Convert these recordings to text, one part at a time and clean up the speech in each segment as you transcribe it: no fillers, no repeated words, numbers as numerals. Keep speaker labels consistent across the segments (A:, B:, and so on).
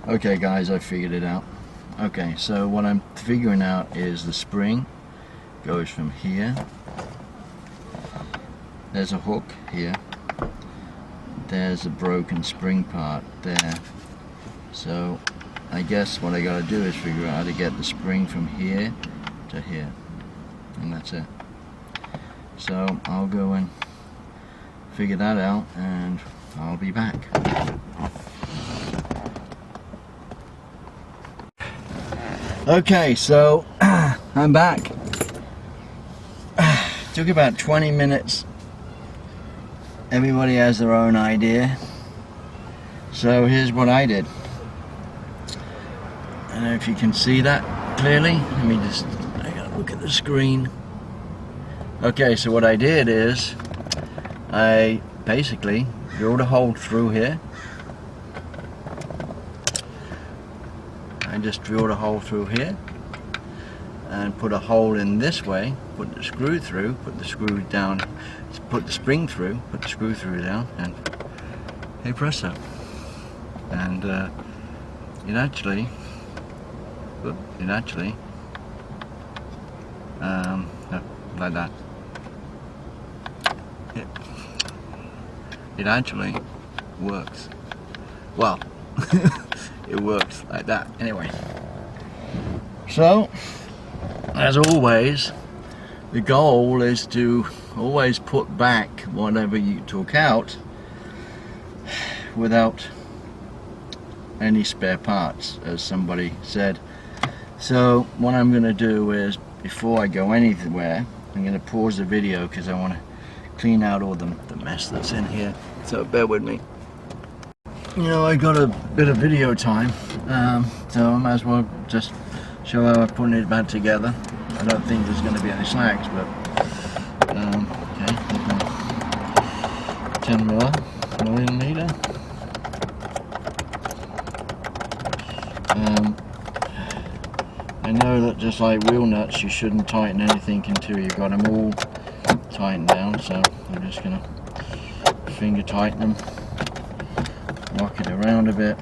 A: Okay guys, I figured it out. Okay, so what I'm figuring out is the spring goes from here. There's a hook here. There's a broken spring part there. So I guess what I gotta do is figure out how to get the spring from here to here. And that's it. So I'll go and figure that out and I'll be back. Okay, so I'm back. Took about 20 minutes. Everybody has their own idea. So here's what I did. I don't know if you can see that clearly. Let me just, I gotta look at the screen. Okay, so what I did is I basically drilled a hole through here. I just drilled a hole through here and put a hole in this way, put the screw through, put the screw down, put the spring through, put the screw through down, and hey presto. And it actually like that. It actually works. Well, it works like that anyway. So as always, the goal is to always put back whatever you took out without any spare parts, as somebody said. So what I'm going to do is, before I go anywhere, I'm going to pause the video because I want to clean out all the mess that's in here. So bear with me. You know, I got a bit of video time, so I might as well just show how I'm putting it back together. I don't think there's going to be any slacks, but okay, 10 millimeter. I know that just like wheel nuts, you shouldn't tighten anything until you've got them all tightened down, so I'm just going to finger tighten them, rock it around a bit.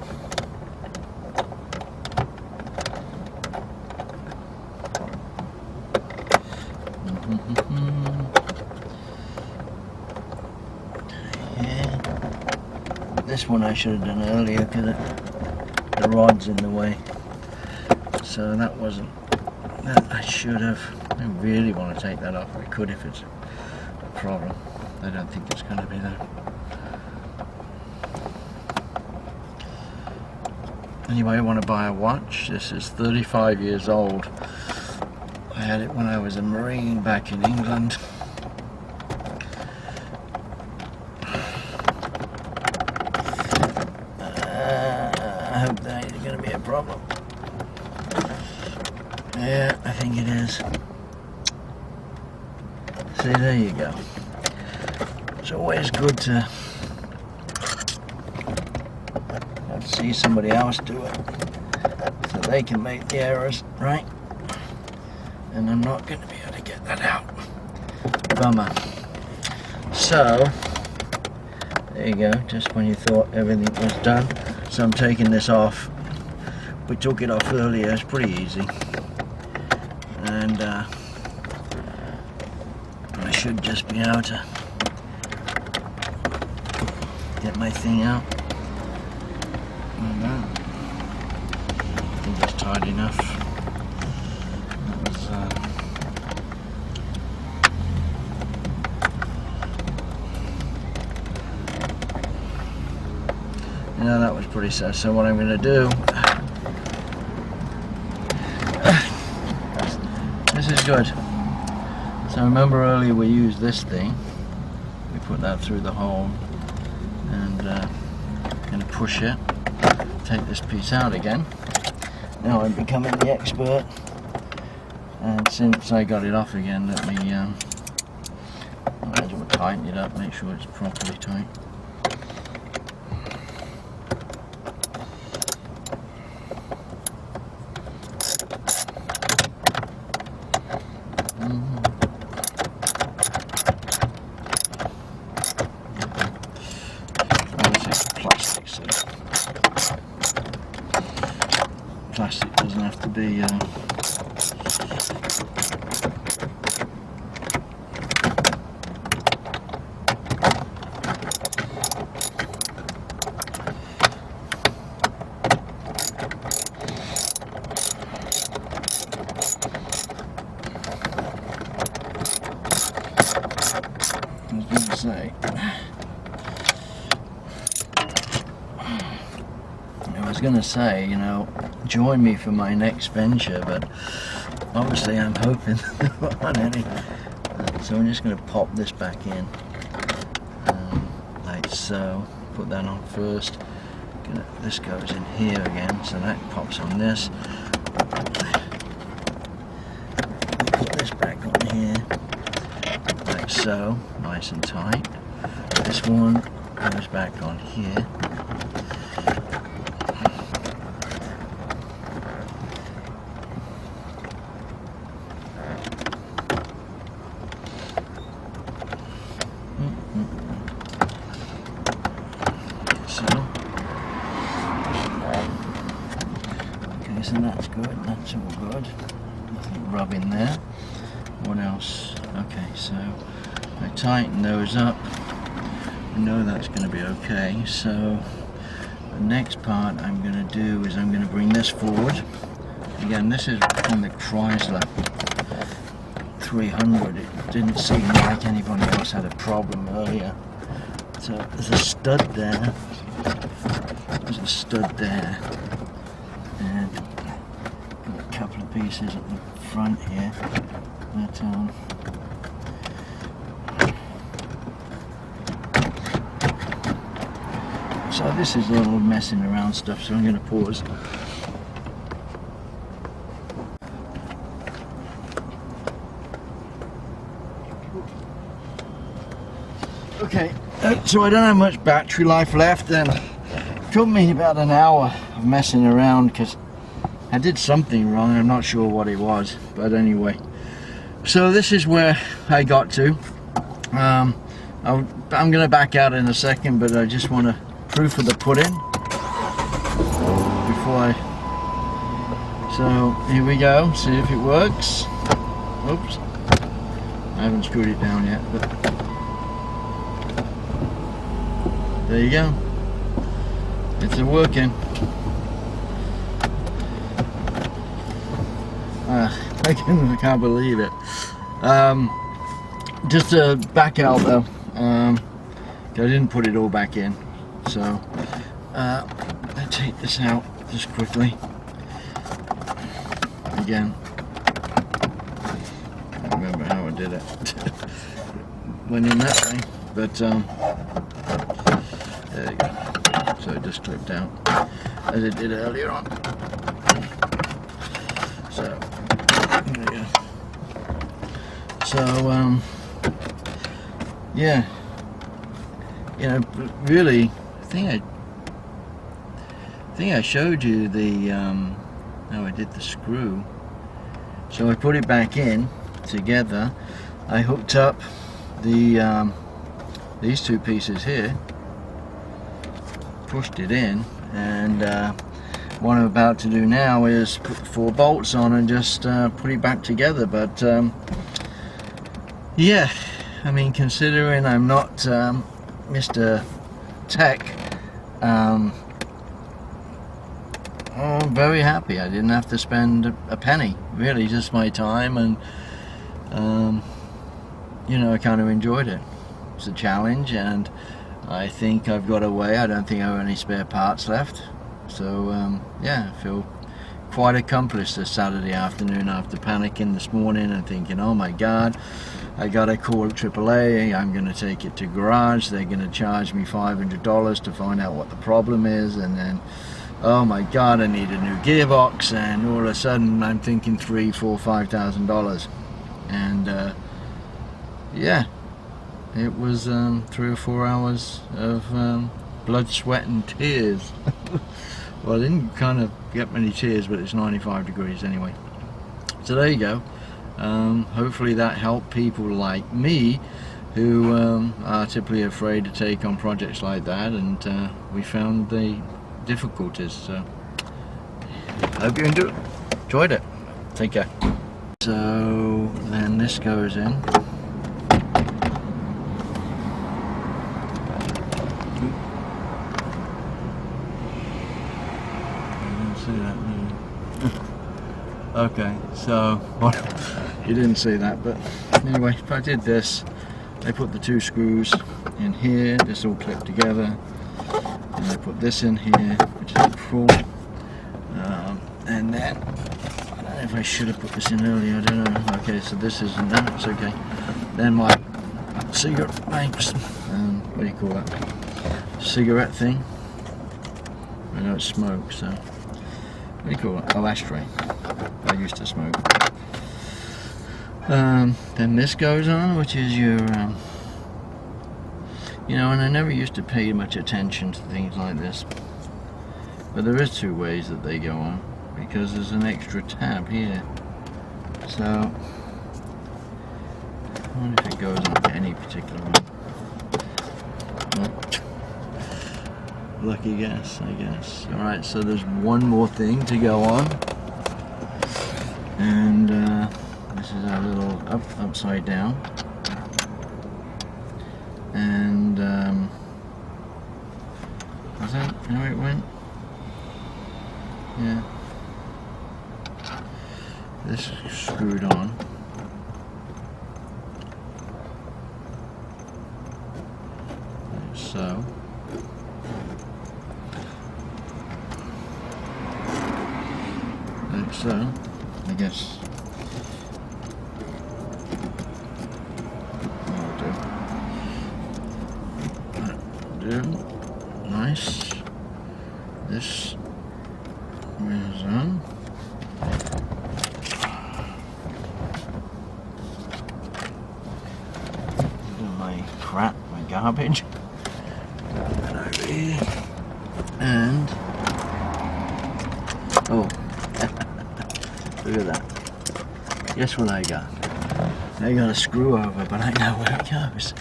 A: This one I should have done earlier because the rod's in the way, so that wasn't that. I should have. I really want to take that off. I could if it's a problem. I don't think it's going to be though. Anyway, I want to buy a watch. This is 35 years old. I had it when I was a Marine back in England. I hope that ain't going to be a problem. Yeah, I think it is. See, there you go. It's always good to see somebody else do it so they can make the errors, right? And I'm not going to be able to get that out. Bummer. So there you go, just when you thought everything was done. So I'm taking this off. We took it off earlier, it's pretty easy, and I should just be able to get my thing out. I think it's tight enough. That was yeah, that was pretty sad. So what I'm going to do, this is good. So remember earlier we used this thing. We put that through the hole and going to push it. Take this piece out again. Now I'm becoming the expert, and since I got it off again, let me I might as well tighten it up, make sure it's properly tight. plastic doesn't have to be I was going to say, you know, join me for my next venture, but obviously I'm hoping there aren't any. So I'm just going to pop this back in, like so. Put that on first. This goes in here again, so that pops on this. Put this back on here, like so, nice and tight. This one goes back on here. So that's good, that's all good. Nothing rubbing there. What else? Okay, so I tighten those up. I know that's going to be okay. So the next part I'm going to do is I'm going to bring this forward. Again, this is on the Chrysler 300. It didn't seem like anybody else had a problem earlier. So there's a stud there. There's a stud there. And a couple of pieces at the front here, but so this is a little messing around stuff, so I'm going to pause. Okay, so I don't have much battery life left, and it took me about an hour of messing around because I did something wrong. I'm not sure what it was, but anyway. So this is where I got to. I'm going to back out in a second, but I just want to proof of the pudding before I. So here we go. See if it works. Oops, I haven't screwed it down yet, but there you go. It's working. I can't believe it. Just to back out though, I didn't put it all back in, so I take this out just quickly. Again, I don't remember how I did it. Went in that way, but there you go. So it just clipped out as it did earlier on. So there you go. So yeah, you know, really, I think I showed you the how I did the screw. So I put it back in together. I hooked up the these two pieces here, pushed it in, and what I'm about to do now is put 4 bolts on and just put it back together. But yeah, I mean, considering I'm not Mr. Tech, I'm very happy. I didn't have to spend a penny, really, just my time, and you know, I kind of enjoyed it. It's a challenge, and I think I've got away. I don't think I have any spare parts left, so yeah, I feel quite accomplished this Saturday afternoon after panicking this morning and thinking, oh my god, I gotta call AAA, I'm gonna take it to garage, they're gonna charge me $500 to find out what the problem is, and then oh my god, I need a new gearbox, and all of a sudden I'm thinking $3,000, $4,000, $5,000, and yeah, it was 3 or 4 hours of blood, sweat and tears. Well, I didn't kind of get many tears, but it's 95 degrees anyway. So there you go. Hopefully that helped people like me who are typically afraid to take on projects like that, and we found the difficulties. So hope you enjoyed it. Take care. So then this goes in. Okay, so you didn't see that, but anyway, if I did this, I put the 2 screws in here, this all clipped together, and I put this in here, which is full, and then, I don't know if I should have put this in earlier, I don't know. Okay, so this is, no, it's okay. Then my cigarette pipes, what do you call that? Cigarette thing. I know it's smoke, so what do you call it? Oh, ashtray. I used to smoke. Then this goes on, which is your, you know, and I never used to pay much attention to things like this, but there is 2 ways that they go on, because there's an extra tab here. So I wonder if it goes on to any particular one. Lucky guess, I guess. Alright, so there's one more thing to go on, and this is our little upside down, and was that how it went? Yeah, this is screwed on, like so. Like so, I guess. Nice. This is on. My crap, my garbage. And over here. And oh, look at that. Guess what I got? I got a screw over, but I know where it goes.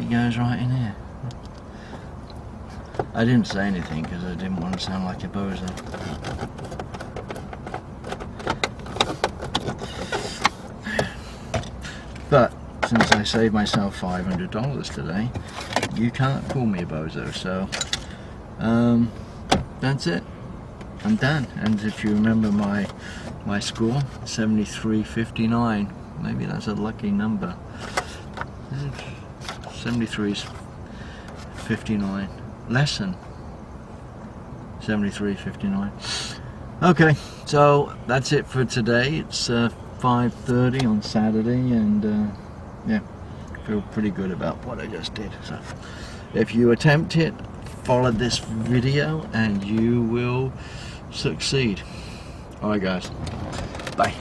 A: It goes right in here. I didn't say anything because I didn't want to sound like a bozo. But since I saved myself $500 today, you can't call me a bozo. So that's it. I'm done. And if you remember my score, 73.59. Maybe that's a lucky number. 73 is 59. Lesson 73.59. Okay, so that's it for today. It's 5:30 on Saturday, and yeah, feel pretty good about what I just did. So if you attempt it, follow this video and you will succeed. Alright guys, bye.